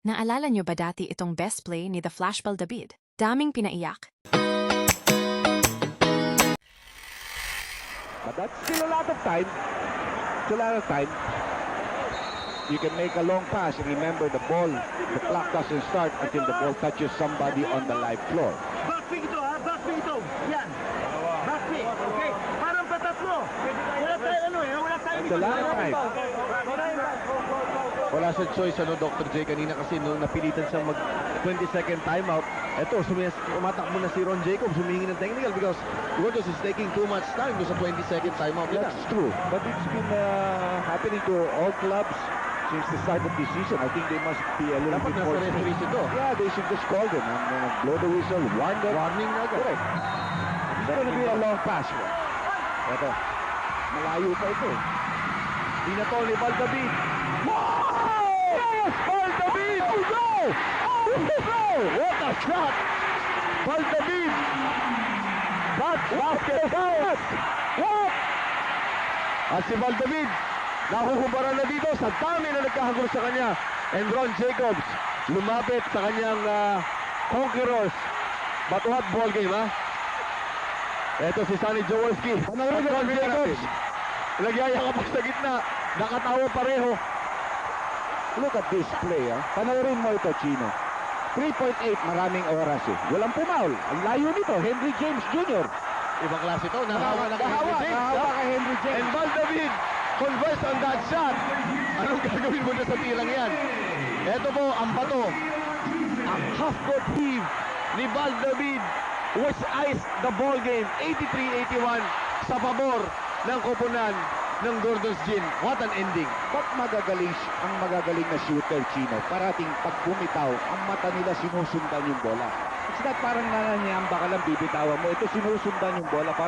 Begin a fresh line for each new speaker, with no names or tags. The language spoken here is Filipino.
Naalala nyo ba dati itong best play ni The Flashball David? Daming pinaiyak.
But that's still a lot of time. Still a lot of time. You can make a long pass. Remember, the clock doesn't start until the ball touches somebody on the live floor.
Backpick ito ha, backpick ito. Yan. Backpick, okay? Parang patatlo. Wala tayo wala tayo.
That's a lot of time.
Wala sa choice Dr. J kanina kasi nung napilitan siyang mag 20-second timeout. Eto, umatakbo na si Ron Jacobs, humingi ng technical because Gordos is taking too much time sa 20-second timeout nila.
That's true. But it's been happening to all clubs since the start of this season. I think they must be a little
Dapat
bit
nasa
more
referees
strict.
ito.
Yeah, they should just call them and blow the whistle, warn them.
Warning na agad.
Correct. It's going to be a long pass. Ito, malayo pa ito.
Di na to ni Valdavid.
Yes, Valdavid! Oh, no! Oh, no! What a shot! Valdavid! That's basket! What?
At si Valdavid, nakukubaran na dito sa dami na nagkahagulo sa kanya. And Ron Jacobs, lumapit sa kanyang conquerors. But what ball game, ha? Ito si Sonny Jaworski. At Ron Jacobs, nagyayakap pa sa gitna. Nakatawa pareho.
Look at this play, ha? Panoorin mo ito, Chino. 3.8, maraming oras, eh. Walang pumaul. Ang layo nito, Henry James Jr.
Ibang klase ito. Nahawa na kay Henry James.
Nahawa kay Henry James.
And Valdavid converts on that shot. Anong gagawin mo na sa tilang yan? Ito po ang bato. Ang half-court heave ni Valdavid which iced the ball game 83-81 sa pabor ng koponan ng Gordon's Gin. What an ending.
Ba't ang magagaling na shooter, Chino? Parating pag bumitaw, ang mata nila sinusundan yung bola. It's not parang nananyamba ka lang bibitawan mo. Ito sinusundan yung bola.